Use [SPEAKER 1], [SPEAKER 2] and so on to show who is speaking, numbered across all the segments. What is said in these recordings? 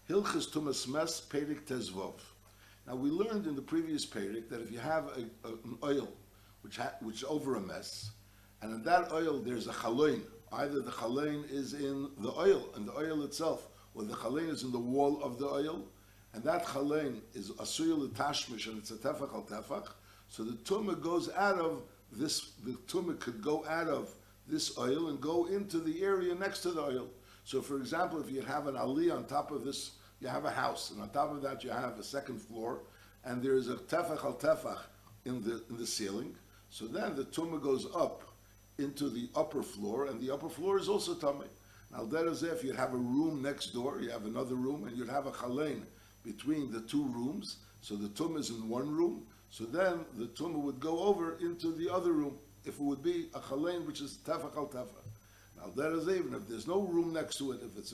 [SPEAKER 1] Hilchas Tumas Meis Perik Tezvov. Now we learned in the previous Perik that if you have an oil which is over a mess, and in that oil there's a chalein, either the chalein is in the oil itself, or the chalein is in the wall of the oil, and that chalein is asuyel tashmish and it's a tefach al tefach, so the tumah goes out of this. The tumah could go out of this oil and go into the area next to the oil. So, for example, if you have an aliyah on top of this, you have a house, and on top of that you have a second floor, and there is a tefach al tefach in the ceiling. So then the tumah goes up into the upper floor, and the upper floor is also tumah. Now, that is if you have a room next door, you have another room, and you'd have a chalein between the two rooms. So the tumah is in one room. So then the tumah would go over into the other room. If it would be a chalein which is tefach al tefach. Now, that is even if there's no room next to it. If it's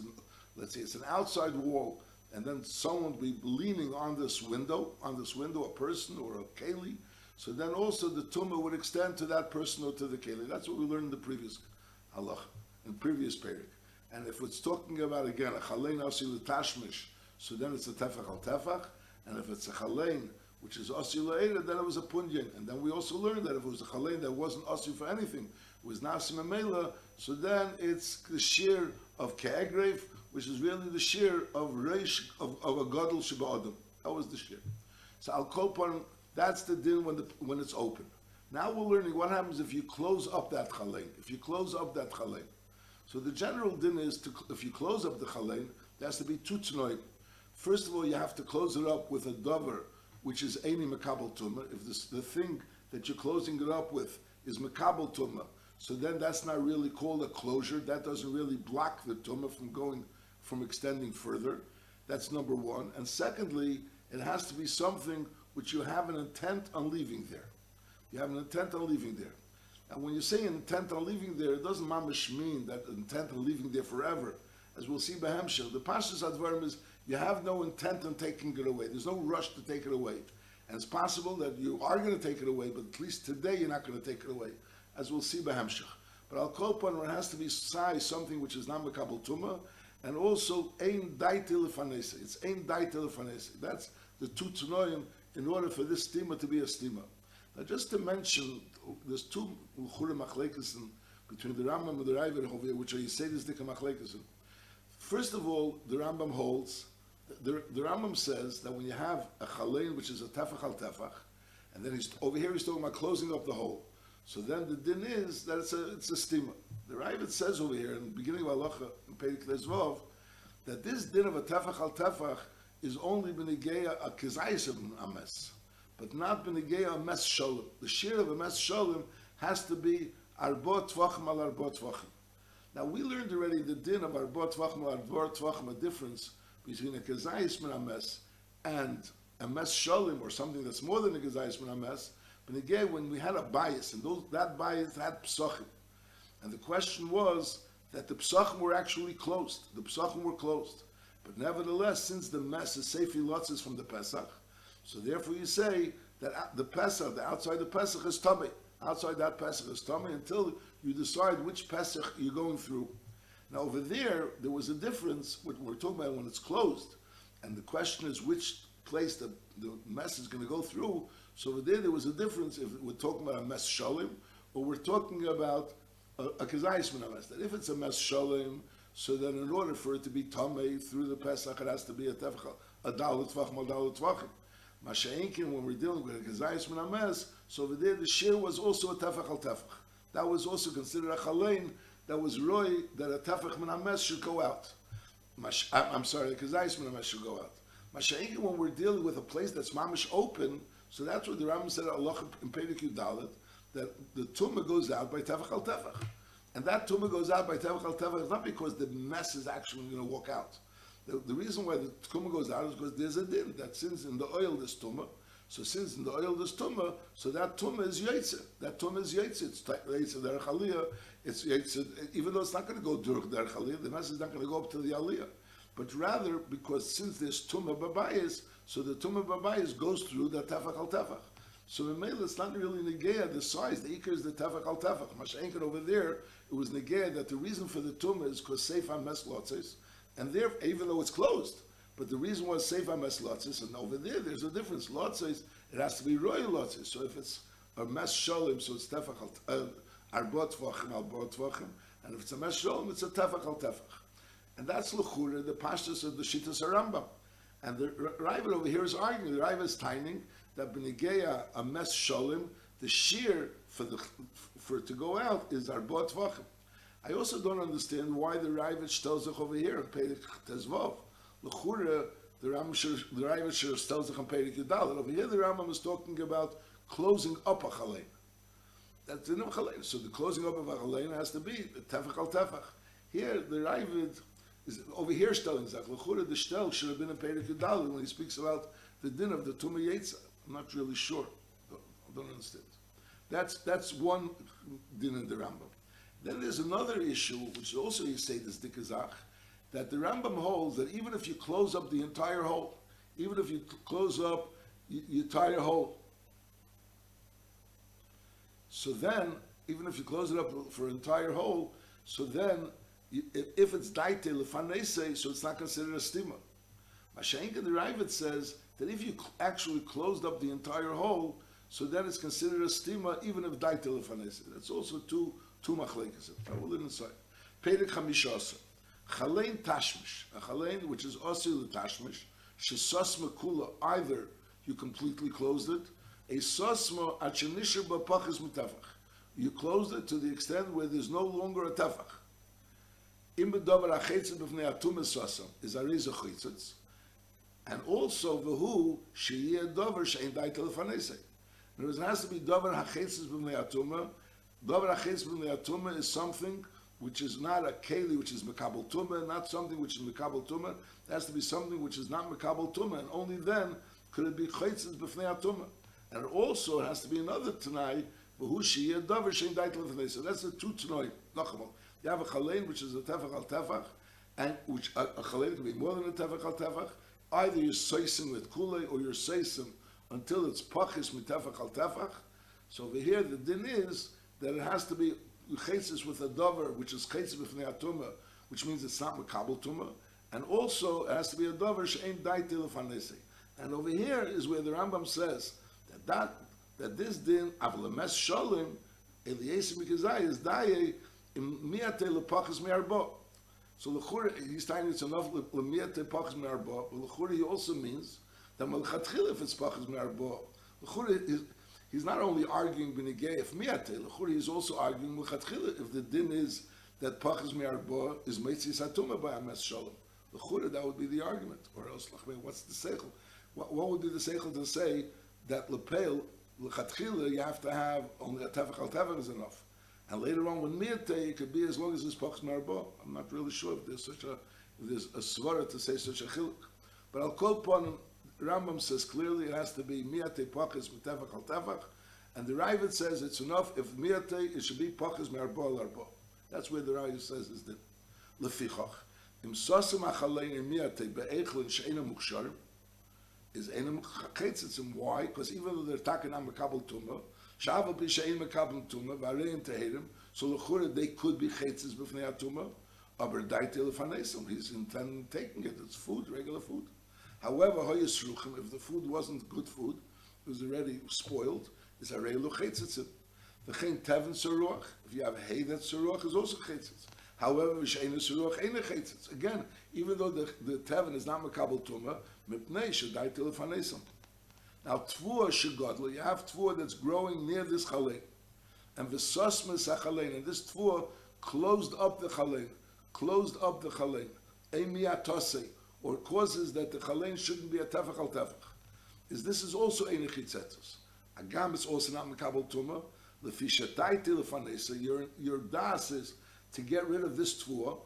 [SPEAKER 1] let's say it's an outside wall, and then someone would be leaning on this window, a person or a keli. So then also the tumah would extend to that person or to the keli. That's what we learned in the previous halach, in previous period. And if it's talking about again a chalein asil tashmish, so then it's a tefach al tefach. And if it's a chalein which is asil le'eda, then it was a punyan. And then we also learned that if it was a chalein that wasn't asil for anything, it was nasim amela, so then it's the shear of ke'egrev, which is really the shear of reish of a gadol sheba adam. That was the shear. So al kol panim, that's the din when it's open. Now we're learning what happens if you close up that chalein. So the general din is if you close up the chalein, there has to be two tnoim. First of all, you have to close it up with a dover, which is eini mekabel tumah. If the thing that you're closing it up with is mekabel tumah, so then that's not really called a closure. That doesn't really block the tumah from extending further. That's number one. And secondly, it has to be something which you have an intent on leaving there. And when you say an intent on leaving there, it doesn't mamish mean that intent on leaving there forever. As we'll see by Hemshel, the Pashtus Advarim is you have no intent on taking it away. There's no rush to take it away. And it's possible that you are going to take it away, but at least today you're not going to take it away, as we'll see by Hemshel. But I'll call upon it has to be something which is not Mekabel Tumah, and also Ein Daitil Lefanese. It's Ein Daitil Lefanese. That's the two Tanoim in order for this stima to be a stima. Now, just to mention, there's two L'chura Machlekesen between the Rambam and the Raiver over here, which are Yisedis Dika Machlekesen. First of all, the Rambam holds, the Rambam says that when you have a chalein, which is a tefach al tefach, and then over here he's talking about closing up the hole. So then the din is that it's a stima. The Raivet says over here in the beginning of Halacha in Perek Lezvov that this din of a tefach al tefach is only b'negeya a kizayis ames, but not b'negeya a mes shalom. The shear of a mes shalom has to be arbot tvachim al arbot tvachim. Now we learned already the din of arbot tvachim al arbot tvachim, a difference between a kizayis min ames and a mes shalom, or something that's more than a kizayis min ames. But again, when we had a bias, and that bias had psachim, and the question was that the psachim were actually closed. The psachim were closed. But nevertheless, since the mess is seifi lotzes from the Pesach, so therefore you say that the Pesach, the outside the Pesach is tummy. Outside that Pesach is tummy until you decide which Pesach you're going through. Now over there was a difference. What we're talking about when it's closed, and the question is which place the mess is going to go through. So over there was a difference if we're talking about a mes shalim or we're talking about a kazayis min ames. That if it's a mes shalim, so then in order for it to be tamei through the Pesach, it has to be a tefach, a dalet tvachim, a dalet tvachim. Masha'inkin, when we're dealing with a kazayis min ames, so over there the shir was also a tefach al tefach. That was also considered a chalein that was roy that a tefach min ames should go out. I'm sorry, the kazayis min ames should go out. Masha'inkin, when we're dealing with a place that's mamish open, so that's what the Rambam said Allah in Perek Yudalet, that the tumah goes out by tefach al tefach. And that tumah goes out by tefach al tefach is not because the mess is actually going to walk out. The reason why the tumah goes out is because there's a din that since in the oil there's tumah, so since in the oil there's tumah, so that tumah is yaitze. That tumah is yaitze. It's yaitze derech aliyah. It's yaitze, even though it's not going to go derech aliyah, the mess is not going to go up to the aliyah. But rather, because since there's tumah babayis, so the tumah babayis goes through the tefach al tefach. So in Mela, it's not really negeya the size. The ikar is the tefach al tefach. Masha'inkin over there, it was negeya that the reason for the tumah is because seif on mes lotzes, and there, even though it's closed, But the reason was Seifa Mes Lotzis, and over there's a difference. Lotzis, it has to be royal Lotzis. So if it's a Mes Sholim, so it's Tefach Arbot Tvachim, Albot Tvachim. And if it's a Mes Sholim, it's a Tefach al Tefach. And that's L'chura, the pashtus of the Shittas Rambam. And the Ravid over here is arguing, the Ravid is timing that B'nigeya, a Mes Sholim, the shear for it to go out is Arbot Tvachim. I also don't understand why the Ravid tells us over here in Perek Tezvav. L'chura, the Ravid tells us in Perek Yudal. Over here, the Rambam is talking about closing up a chalein. That's the chalein. So the closing up of a chalein has to be tefach al tefach. Here, the Ravid is over here telling Zach. L'chura, the shtel should have been in Perek Yudal when he speaks about the din of the Tumah Yetzah. I'm not really sure. I don't understand. That's one din in the Rambam. Then there's another issue, which also you say this dikazach, that the Rambam holds that even if you close up the entire hole, even if you close up your entire hole, so then, even if you close it up for an entire hole, so then, if it's daite lefanese, so it's not considered a stima. Mashenka the Ravid says that if you actually closed up the entire hole, so then it's considered a stima, even if daite lefanese. That's also two machlekes. I will inside. Perek Chamishasa. Chalein tashmish. A chalein which is osil tashmish. Shesasma kula. Either you completely closed it. A sasma achenisher b'pachis mitafach. You closed it to the extent where there's no longer a tefach. Im bedavar achetzet b'fnei atumas sasam is ariza chetzet. And also v'hu sheyeh davar she'en daite lefanese. In other words, it has to be davar hachetzet b'fnei atuma. Davar hachetzet b'fnei atuma is something which is not a keli, which is mekabel tumah, not something which is mekabel tumah. It has to be something which is not mekabel tumah, and only then could it be chetzes b'fnei tumah. And also it has to be another tanai, v'hu sheyeh davar she'en daite lefanese. So that's the two tanai. Nachamol. You have a chalein which is a tefach al tefach, and which a chalein can be more than a tefach al tefach. Either you're seising with kulei or you're seising until it's pachis mitefach al tefach. So over here the din is that it has to be chetzes with a davar, which is chetzes b'fnei atuma, which means it's not mekabel tumah, and also it has to be a davar she'ein daite lefanese. And over here is where the Rambam says that this din avle mes shalim eliesim mikazai is daye im miate lepachas me'arba. So l'chura, he's saying it's enough l'miate pachas me'arba, but l'chura he also means that malchatchila if it's pachas me'arba. L'chura he's not only arguing b'negei if miate, l'chura he's also arguing malchatchila if the din is that pachas me'arba is meitzis hatuma by a mes shalom. L'chura that would be the argument. Or else, what's the seichel? What would be the seichel to say that l'peil l'chatchila you have to have only a tefach al tefach is enough? And later on, when Miyate, it could be as long as it's Pachs Marba. I'm not really sure if there's a svara to say such a chiluk. But I'll call upon Rambam says clearly it has to be Miyate Pachis Mitefach al Tefach. And the Ravid says it's enough if Miyate, it should be Pachis Marba al Arba. That's where the Ravid says is the Lefichach. Im Sosim Achalein in Miyate Be'echlin She'ena Muksharim is Ena Mukhachetzim. Why? Because even though they're talking on Mekabel Tumah, Shavu b'shein mekabel tumah v'arein tehirim. So l'chura they could be chetzes b'fnei atumah, aber daite lefanesim. He's intending taking it. It's food, regular food. However, hoyesruchim, if the food wasn't good food, it was already spoiled. It's arei lo chetzetzim. V'chein tevin seruach. If you have hay that's seruach, is also chetzes. However, v'shein seruach ain't chetzes. Again, even though the tevin is not mekabel tumah, mipnei shedaite lefanesim. Now, tvua shegodla, you have tvua that's growing near this chalein, and the sasmas chalein, and this tvua closed up the chalein, emiyatose, or causes that the chalein shouldn't be a tefach al tefach. This is also ein chitzetus. Agam is also not mekabel tumah. Lefishatayte lefanesa. Your das is to get rid of this tvua,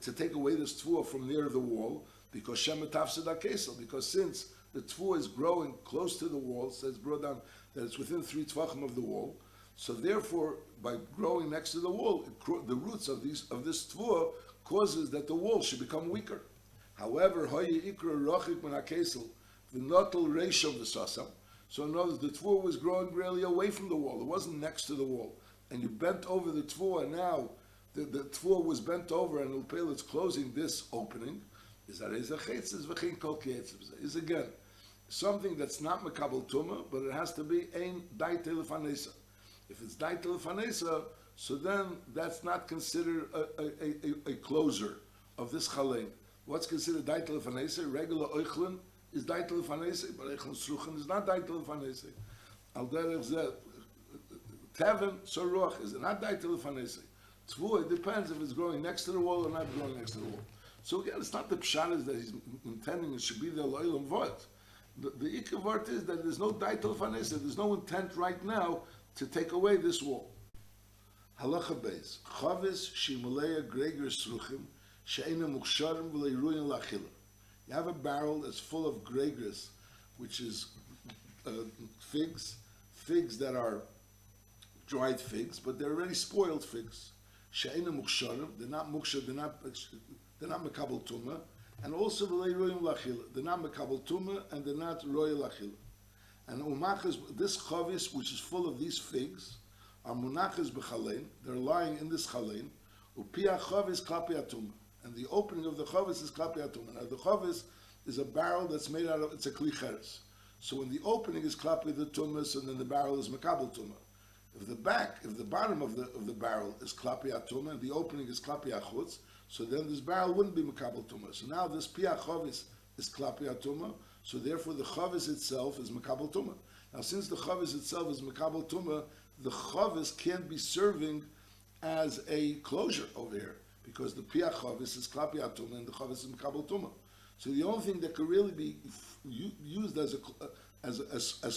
[SPEAKER 1] to take away this tvua from near the wall, because shemet tafsed kesel. Because since the tvua is growing close to the wall, says brought down that it's within 3 tvachim of the wall. So therefore, by growing next to the wall, the roots of this tvua causes that the wall should become weaker. However, hoye ikra rochik min hakesel v'notel reishav v'sasam. So in other words, the tvua was growing really away from the wall. It wasn't next to the wall, and you bent over the tvua. And now the tvua was bent over, and it's closing this opening. Is that is a chetzes v'chein kol kietzes. Is again something that's not mekabel tuma, but it has to be ein daite lefanesa. If it's daite lefanesa, so then that's not considered a closer of this chalein. What's considered daite lefanesa? Regular oichlin is daite lefanesa, but oichlin sruchen is not daite lefanesa. Al derech zeh, teven soruach is not daite lefanesa. Tvua, it depends if it's growing next to the wall or not growing next to the wall. So again, it's not the pshat that he's intending it should be the lo'ilam vod. The ikar vort is that there's no daitel fanesa, there's no intent right now to take away this wall. Halacha beis, chavis shimuleya greger sruchim she'ena muksharim v'leiruyin lachila. You have a barrel that's full of gregers, which is figs that are dried figs, but they're already spoiled figs. She'ena muksharim, they're not mukshar, they're not mekabel tuma, and also the royal lachila. They're not mekabel tuma, and they're not royal lachila. And umachas, this chavis, which is full of these figs, are munachas b'chalein. They're lying in this chalein. Upia chavis klapi atuma, and the opening of the chavis is klapi atuma. Now the chavis is a barrel that's made out of, it's a kli cheres. So when the opening is klapi the tumas, and then the barrel is mekabel tuma. If the bottom of the barrel is klapi atuma, and the opening is klapi achutz, so then this barrel wouldn't be mekabel tuma. So now this pia chavis is klapi atuma, so therefore the chavis itself is mekabel tuma. Now since the chavis itself is mekabel tuma, the chavis can't be serving as a closure over here, because the pia chavis is klapi atuma and the chavis is mekabel tuma. So the only thing that could really be used as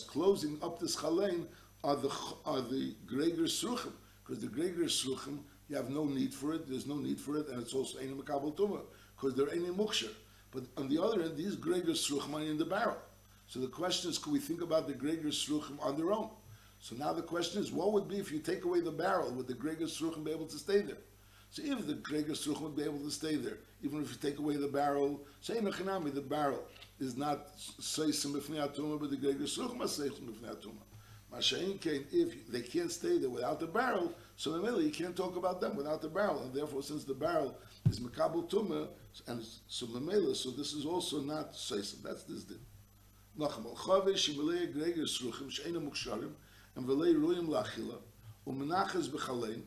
[SPEAKER 1] closing up this chalein are the greger sruchim, because the greger sruchim, you have no need for it, there's no need for it, and it's also ein mekabel tuma, because they're ein muksher. But on the other hand, these greger sruchim are in the barrel. So the question is, can we think about the greger sruchim on their own? So now the question is, what would be if you take away the barrel, would the greger sruchim be able to stay there? So if the greger sruchim would be able to stay there, even if you take away the barrel, say nechinami, the barrel is not seisim b'fnei atuma, but the greger sruchim are seisim b'fnei atuma. Masha'in came, if they can't stay there without the barrel, so immediately you can't talk about them without the barrel, and therefore since the barrel is mekabel tuma, and so memela, so this is also not seisim. That's this din. Nachmal chavish shimelei greger sruchim she'ena muksharim and v'lei ruim lachila u'menachas b'chalein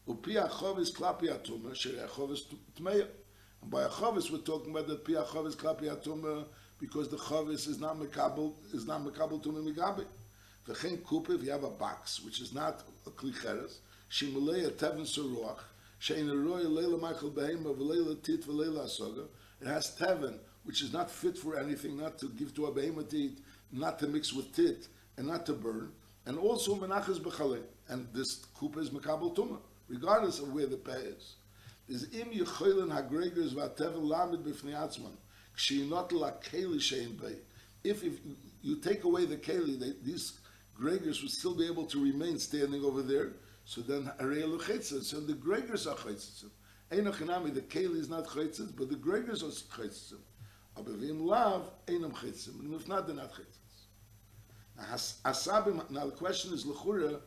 [SPEAKER 1] u'pia chavis klapi atuma she'eh chavis tmeya. And by a chavis we're talking about the pia chavis klapi atuma because the chavis is not mekabel tuma migabi. V'chein kupa, if you have a box which is not a kli cheres, shimelei a teven soruach she'ena roya leila michael behema v'leila tit v'leila asoga. It has teven, which is not fit for anything, not to give to a behemoth to eat, not to mix with tit, and not to burn, and also menachas b'chalei. And this kupa is mekabel tuma, regardless of where the peh is. Is im yichoylin hagregers v'ateven lamed b'fnei atzman k'shinot la keli shein bei. If you take away the keli, these gregers would still be able to remain standing over there. So then arei luchetzes. So the gregers are chetzes. Einochinami, the keli is not chetzes, but the gregers are chetzes. Abevim lav einam chetzes. And if not, they're not chetzes. Asabim. Now the question is lechura.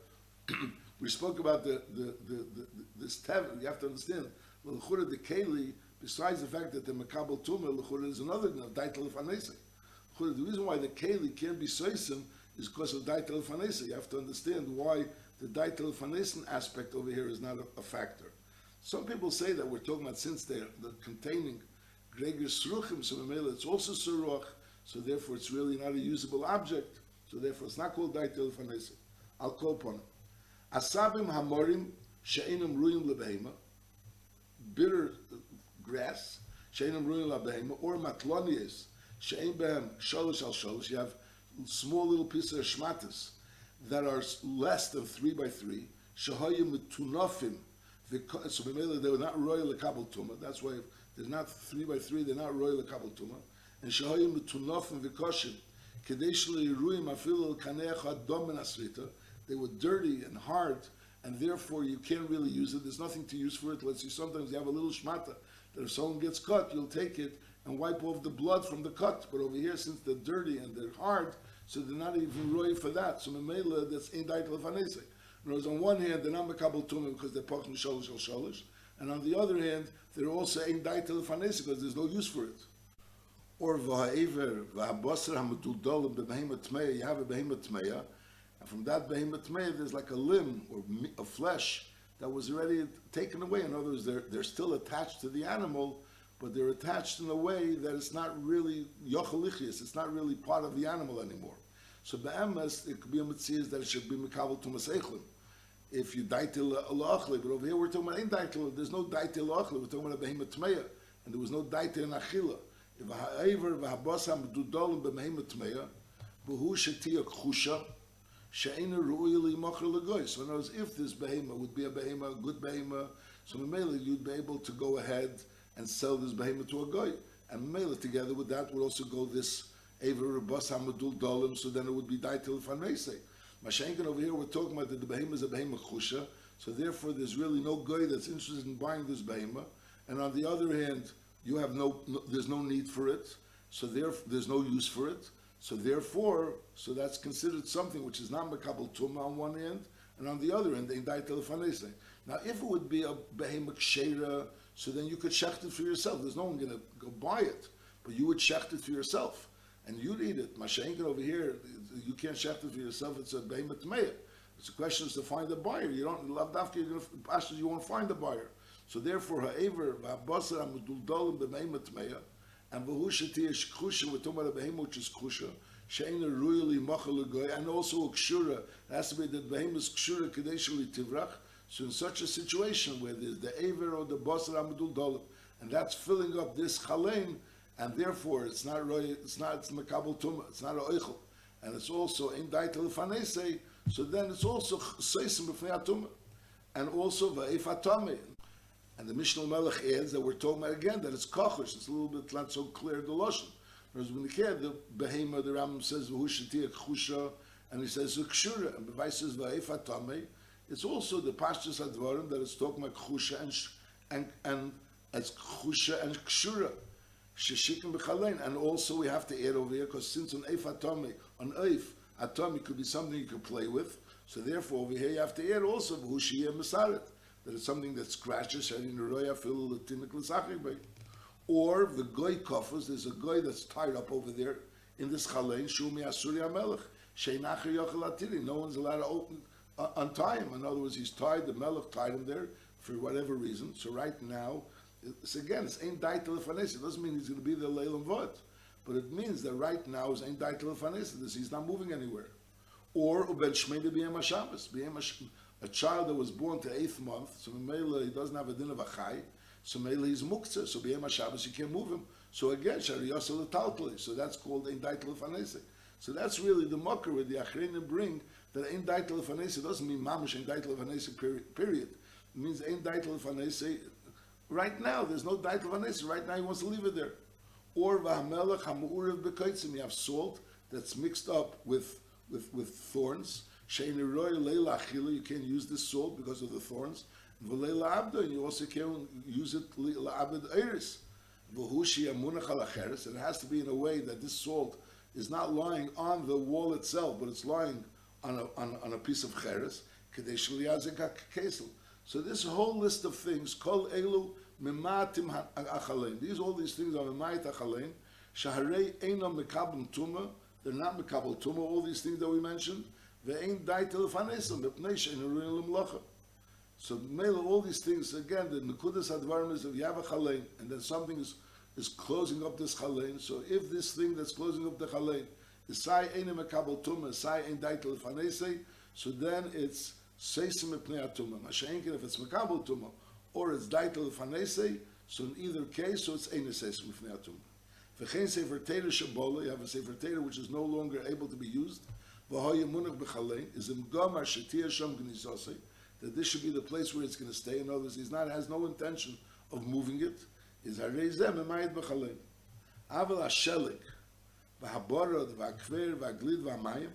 [SPEAKER 1] We spoke about this tev. You have to understand. Lechura the keli. Besides the fact that the mekabel tuma, lechura is another daitel fanesi. The reason why the keli can't be soisim is because of daitel fanesi. You have to understand why the daitel fanesi aspect over here is not a factor. Some people say that we're talking about since they're containing greger sruchim, so it's also suruach, so therefore it's really not a usable object, so therefore it's not called daitel fanesi. I'll call upon it. Asabim hamorim she'enam ruyim lebehema, bitter grass, she'enam ruyim lebehema, or matlonias, she'en behem sholosh al sholosh, you have small little pieces of shmatas that are less than 3 by 3, shehayim metunafim, so they were not royal lekabel tuma. That's why if they're not 3 by 3, they're not royal lekabel tuma. And shehayim metunafim v'koshim, kadesh le'iruim afilu kaneach adom ben asrita. They were dirty and hard, and therefore you can't really use it. There's nothing to use for it. Let's see, sometimes you have a little shmata that if someone gets cut, you'll take it and wipe off the blood from the cut. But over here, since they're dirty and they're hard, so they're not even roy for that. So memela, that's in daitel fanesi. In other words, on one hand, they're not mekabel tumah because they're pachim sholosh al sholosh, and on the other hand, they're also in daitel fanesi because there's no use for it. Or v'ha'ever v'habasar ha'medudolim b'behemoth tmeya, you have a behemoth tmeya, and from that behemoth tmeya there's like a limb or a flesh that was already taken away. In other words, they're still attached to the animal, but they're attached in a way that it's not really yochelichius, it's not really part of the animal anymore. So be'emes, it could be a mitzvah that it should be mikabel tumas eichlim. If you daitil la'achli, but over here we're talking about ain't daitil, there's no daitil la'achli, we're talking about a behemoth tmeya, and there was no daitil in achila. If ha'ever v'habasa ha'medudolim b'behemoth tmeya, v'hu shetiya kchusha, she'ena ru'uya li'machar l'goy. So in other words, if this behemoth would be a behemoth, a good behemoth, so Mamela you'd be able to go ahead and sell this behemoth to a goy. And Mamela together with that would also go this Ever Bas Hamadul Dolim, so then it would be Daitil Fanese. Mashenkin over here we're talking about that the behemoth is a behemoth chusha, so therefore there's really no goy that's interested in buying this behemoth. And on the other hand, you have there's no need for it, so there's no use for it. So therefore, so that's considered something which is not Makabal Tuma on one end, and on the other end, in Daitil Fanese. Now, if it would be a behemoth sheira, so then you could shecht it for yourself. There's no one going to go buy it, but you would shecht it for yourself, and you'd eat it. Mashenkin over here, you can't shecht it for yourself. It's a behemoth tmeya. It's a question is to find a buyer. You don't love dafka. You won't find a buyer. So therefore, ha'ever v'habasar ha'meduldolim b'behemoth tmeya, and v'hu shetiya k'chusha, we're talking about a behemoth which is k'chusha, she'ena ru'ya li'machal l'goy, and also a k'shura. It has to be that behemoth's k'shura kadesh li'tivrach. So in such a situation where there's the aver or the basar amadul dolim, and that's filling up this chalein, and therefore it's not makabel tuma, it's not a oichel, and it's also in daitel fanese. So then it's also seisim b'fnei atuma, and also va'efatame. And the Mishnah Melech adds that we're talking about again that it's kochush. It's a little bit not so clear the lashon. Whereas when the behemoth, the Rambam says v'hu shetiya k'chusha, and he says k'shura, and the says va'efatame. It's also the Pashtus Advarim that is talking about Chusha and as Chusha and Kshura, Sheshikim B'chalein. And also we have to add over here, because since on Eif Atomi could be something you could play with, so therefore over here you have to add also V'hushiyeh Mesaret, that it's something that scratches, or the Goy Kofas, there's a Goy that's tied up over there in this Chalein, Shumi Asuri HaMelech, Sheinacher Yochel Atiri, no one's allowed to open untie him. In other words, he's tied, the Melech tied him there for whatever reason. So right now, it's ain't daitel fanes. It doesn't mean he's going to be there leilam vod, but it means that right now is ain't daitel fanes. He's not moving anywhere. Or uben shmeida b'yem hashabbos, a child that was born to 8th month, so Mela he doesn't have a din of a chai, so Mela he's muktzah, so b'yem hashabbos you can't move him. So again, shariyasa l'taltli, so that's called ain't daitel fanes. So that's really the mocker where the achreinim bring that ain't daitel fanese doesn't mean mamish ain't daitel fanese period. It means ain't daitel fanese. Right now, there's no daitel fanese. Right now, he wants to leave it there. Or v'hamelech hamu'urev b'kaitzim. You have salt that's mixed up with thorns. Shein eroy leila achila. You can't use this salt because of the thorns. V'leila abda. And you also can't use it la'abed eris. V'hushi amunach al acheres. And it has to be in a way that this salt is not lying on the wall itself, but it's lying on a piece of cheres. So this whole list of things, kol elu mimatim achalein. All these things are mimayit achalein. Shaharei einam mekabel tuma. They're not mekabel tuma. All these things that we mentioned. Ve'ein daitel fanesam mepnei she'ein ruin l'mlacha. So mele all these things again. The nekudas advarim is if you have a chalein and then something is closing up this chalein. So if this thing that's closing up the chalein is sai einem mekabel tuma, sai ein daitel fanese, so then it's seisim mepnei atuma. Mashenkin if it's mekabel tuma or it's daitel fanese, so in either case, so it's ein seisim mepnei atuma. V'chein sefer teira shabola, you have a sefer teira which is no longer able to be used. V'hoye munach b'chalein is imgomar shetia sham gnisosei, that this should be the place where it's going to stay. In other words, has no intention of moving it. Is harezem emayit b'chalein. Aval hashelig, v'haborod, v'akver, v'aglid, v'amayim,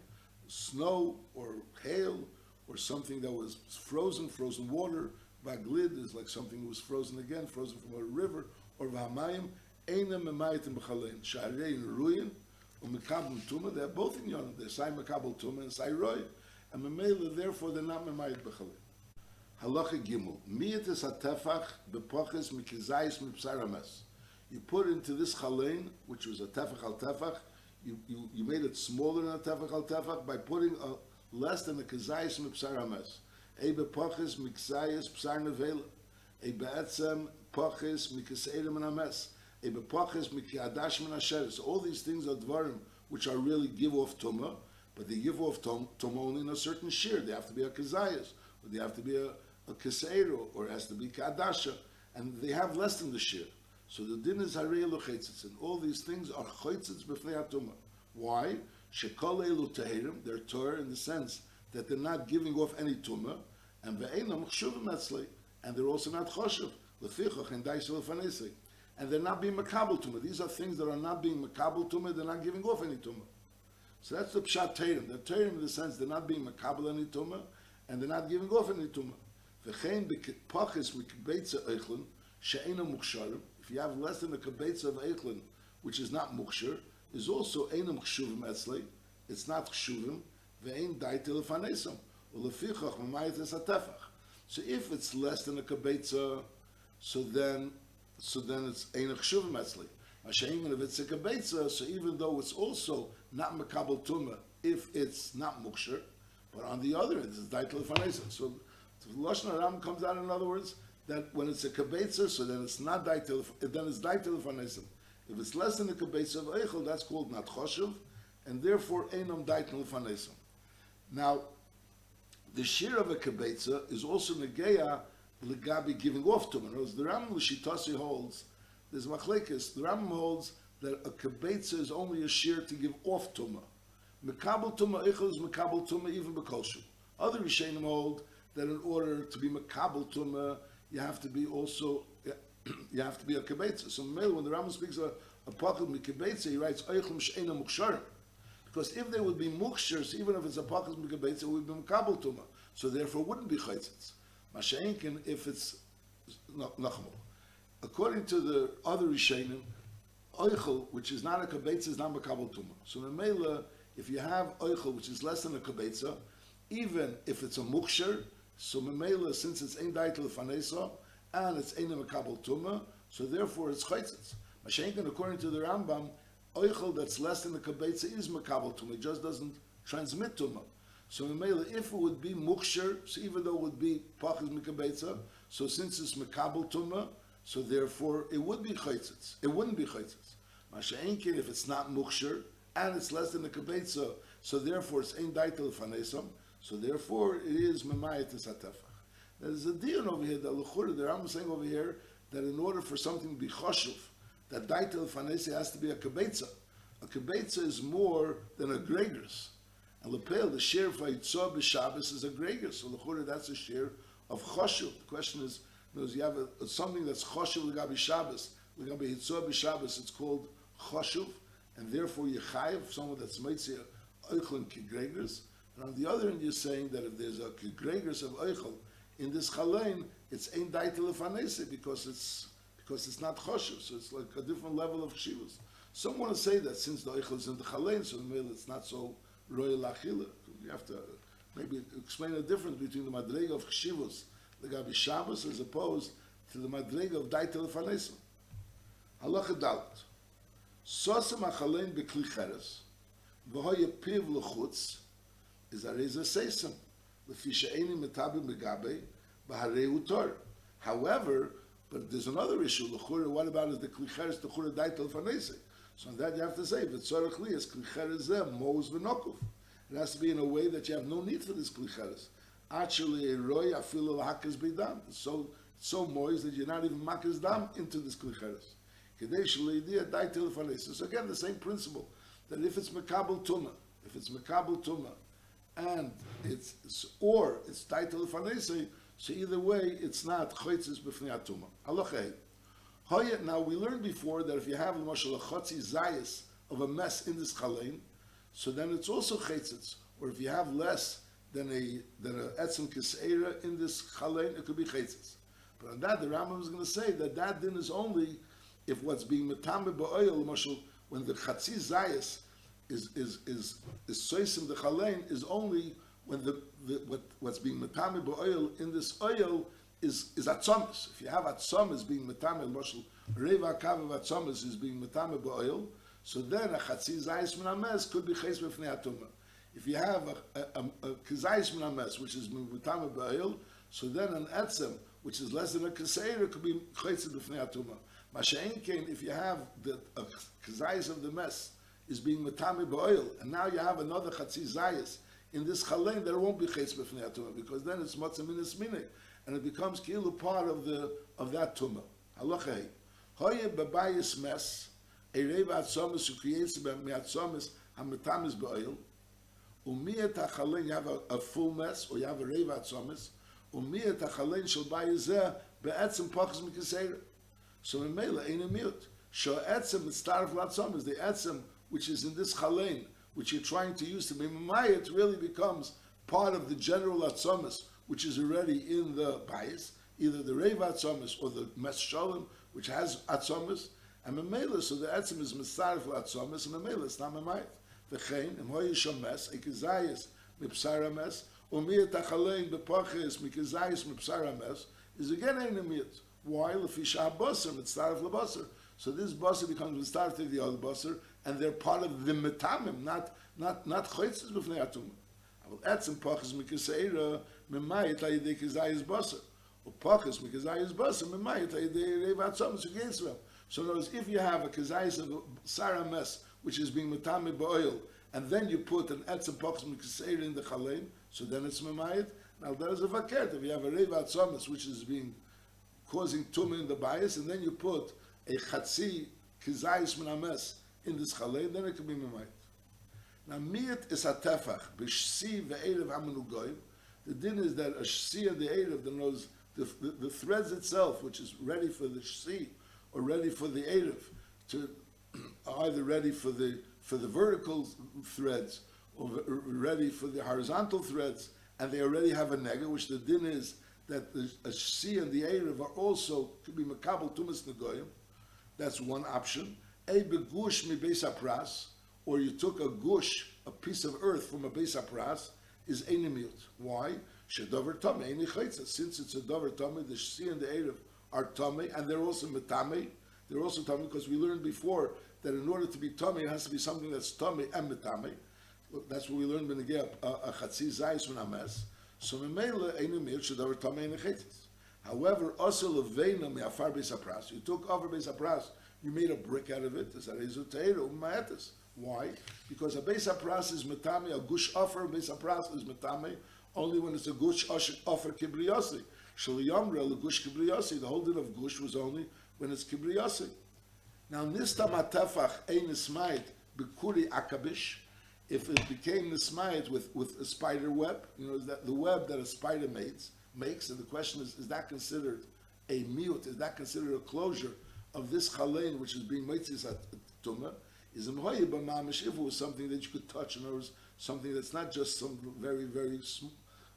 [SPEAKER 1] snow or hail or something that was frozen water. V'aglid is like something that was frozen again, frozen from a river. Or v'amayim, einem emayit b'chalein. Sha'arein ruyin, u'mekabel tuma, they're both in yonah. They're sai mekabel tuma and sai roy. And memela, therefore, they're not emayit b'chalein. Halacha Gimel. Miyatis hatefach bepoches mikizayis mipsarames. You put into this chalein, which was a tefach al tefach, you made it smaller than a tefach al tefach by putting less than a kazayis mipsar hames. A bepachis mikzayis psar nevela. A be'etzem pachis mikaseirim and hames. A bepachis mikiadash min asheres. All these things are dvarim which are really give off tumah, but they give off tumah only in a certain shear. They have to be a kazayis, or they have to be a kaseiro, or it has to be kadasha, and they have less than the shear. So the din is harei elu chaitzitz, and all these things are chaitzitz b'fnei hatumah. Why? Shekol elu tehirim, they're Torah in the sense that they're not giving off any tumah, and ve'enam chshuvim etzlei, and they're also not choshev, lefichach and daisel fanesei, and they're not being makabel tumah. These are things that are not being makabel tumah, they're not giving off any tumah. So that's the pshat tehirim. They're tehirim in the sense they're not being makabel any tumah, and they're not giving off any tumah. V'chein b'pachis mikbeitza eichlin, she'ena muksharim, if you have less than a kabetza of eichlin, which is not mukshar, is also einam chshuvim etzlei. It's not chshuvim. Ve'ein daitil lefanesam. Ulefichach mamayit es hatefach. So if it's less than a kabetza, so then it's einam chshuvim etzlei. Mashayin, if it's a kabetza, so even though it's also not makabel tumah, if it's not mukshar, but on the other end, it's daitil lefanesam. So the Lashon Haram comes out, in other words, that when it's a kabetza, so then it's not daitil, then it's daitil lefanesam. If it's less than a kabetza of eichel, that's called not choshev, and therefore einam daitil lefanesam. Now, the shear of a kabetza is also negeya legabi giving off tumah. The Rambam L'shitasi holds, there's machlekes, the Rambam holds that a kabetza is only a shear to give off tumah. Mekabel tumah eichel is mekabel tumah even b'kolshu. Other Rishonim hold that in order to be makabel tumah, you have to be also, you have to be a kabetza. So when the Rambam speaks of a pachel mikabetza, he writes oichlem she'ena muksharim, because if they would be mukshers, even if it's a pachel mikabetza, it would be makabel tumah. So therefore, it wouldn't be chaytzitz. Masha'enkin, if it's nachmol. According to the other Rishonim, oichel, which is not a kabetza, is not makabel tumah. So Mela, if you have oichel, which is less than a kabetza, even if it's a muksher, so Memela, since it's ein daitel lefanesa and it's ein makabel tumah, so therefore it's chaytzitz. Mashenkin, according to the Rambam, oichel that's less than the kabetza is makabel tumah. It just doesn't transmit tumah. So Memela, if it would be muksher, so even though it would be pachas mikabetza, so since it's makabel tumah, so therefore it would be chaytzitz. It wouldn't be chaytzitz. Mashenkin, if it's not muksher and it's less than the kabetza, so therefore it's ein daitel lefanesa. So therefore, it is memayit es hatefach. There's a deal over here that l'chura, the Rambam is saying over here that in order for something to be choshev, that daitel fanesi has to be a kabetza. A kabetza is more than a gregers. And lepel, the share of Yitzah b'Shabbos is a gregers. So l'chura, that's a share of choshev. The question is, you have something that's choshev l'gabi Shabbos, l'gabi Yitzah b'Shabbos, it's called choshev, and therefore you chayev, someone that's meitzia oichlin ki gregers. And on the other end, you're saying that if there's a gregers of eichel in this chalein, it's ein daitel lefanese because it's not choshev, so it's like a different level of chshivus. Some want to say that since the eichel is in the chalein, so it's not so royal achila. You have to maybe explain the difference between the madrega of chshivus, the gabi Shabbos, as opposed to the madrega of daitel lefanese. Halacha dalet. Sosem achalein bekli cheres, v'hoye piv lechutz, is a reza seisem. However, but there's another issue. What about is the klicheres the chura daitel fanese? So on that you have to say v'tzorach li is klicheres zeh mos v'nokuf. It has to be in a way that you have no need for this klicheres. Actually, a roy afilu l'hakas b'dam. It's so moist that you're not even makas dam into this klicheres. Kadesh l'idea daitel fanese. So again, the same principle that if it's makabel tumah, and it's daitel lefanese, so either way it's not chaytzis b'fnei hatumah. Halacha hey. Now we learned before that if you have l'mashal a chotzi zayis of a mess in this chalein, so then it's also chaytzis. Or if you have less than a etzem kiseira in this chalein, it could be chaytzis. But on that, the Rambam is going to say that din is only if what's being metame ba'oil, l'mashal, when the chatzi zayis is soisim the chalein is only when what's being metame ba'oil in this oil is atzomis. If you have atzomis being metame, moshel reva kav of atzomis is being metame ba'oil, so then a chatzi zayis min hames could be ches b'fnei atuma. If you have a kizayis min hames, which is metame ba'oil, so then an etzem, which is less than a kaseira, could be ches b'fnei atuma. Masha'en came, if you have the kizayis of the mess is being metame ba'oil, and now you have another chatzi zayis in this chalein, there won't be ches b'fnei atuma, because then it's matzah minas minik, and it becomes kilu part of that tumah. Halacha hoye bebayis mess a reva atzomis who creates me'atzomis hametamis ba'oil umiyat hachalein, you have a full mess or you have a reva atzomis umiyat hachalein shel bayizeh be'etzem pachas mikaseira. So in Mela ain't a mute. Sho etzem mitzaref latzomis, the etzem which is in this chalein, which you're trying to use to be mamayit, really becomes part of the general atzomis, which is already in the bayis, either the reva atzomis or the mes shalom, which has atzomis, and memela, so the etzem is mitzaref latzomis, and memela is not mamayit. V'chein, em hoye shomes, ekizayis mipsar hames, umiyat hachalein bepachis mikizayis mipsar hames, is again ain't a mute. Why? Lefisha basar mitzaref labasar. So this basar becomes mitzaref to the other basar, and they're part of the metamim, not choitzes b'fnei atum. But etzem pachas mikaseira memayit ayidei kizayis basar, or pachas mikizayis basar memayit ayidei reva atzomis against them. So in other words, if you have a kizayis of sarah mes, which is being metame ba'oil, and then you put an etzem pachas mikaseira in the chalein, so then it's memayit. Now there is a vaket. If you have a reva atzomis, which is being causing tumah in the bias, and then you put a chatzi kizayis minames in this chalein, then it can be memayit. Now, miyat is a tefach, b'shsi ve'erev hamenugoyim. The din is that a shsi and the erev, that knows the threads itself, which is ready for the shsi or ready for the erev, to either ready for the vertical threads or ready for the horizontal threads, and they already have a nega, which the din is that the shsi and the erev are also could be makabel tumas negoyim. That's one option. A begush mi beis hapras, or you took a gush, a piece of earth from a beis hapras, is enimiut. Why? Shedavar tamei eni chaytza. Since it's a davar tamei, the shsi and the erev are tamei, and they're also metame. They're also tamei because we learned before that in order to be tamei, it has to be something that's tamei and metame. That's what we learned when we get a chatzi zayis when ames. So memela enimiut shedavar tamei eni chaytza. However, also leveina me'afar beis hapras. You took over beis hapras, you made a brick out of it. It's a rezoteiro u'ma'etes. Why? Because a beis hapras is metame, a gush offer, a beis hapras is metame, only when it's a gush offer kibriyasi. Shaliyamra, the gush kibriyasi, the whole din of gush was only when it's kibriyasi. Now, nista matefach ein nismayit b'kuri akabish, if it became nismayit with a spider web, is that the web that a spider makes, and the question is that considered a miut? Is that considered a closure of this chalein, which is being mitzis at tumah? Is if it was something that you could touch, in other words, something that's not just some very, very,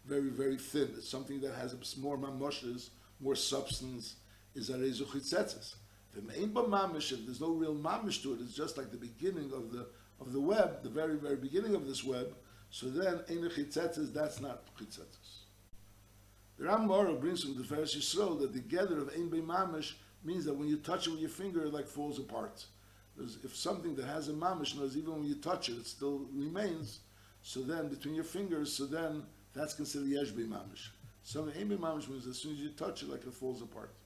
[SPEAKER 1] very, very thin, it's something that has more mamoshes, more substance, is a rezu chitzetzes. If there's no real mamish to it, it's just like the beginning of the web, the very, very beginning of this web, so then ein chitzetzes, that's not chitzetzes. The Rambam brings from the Tiferes Yisrael that the gather of ein mamish means that when you touch it with your finger, it like falls apart. If something that has a mamish, knows even when you touch it, it still remains. So then between your fingers, so then that's considered yesh be mamish. So ein be mamish means as soon as you touch it, like it falls apart.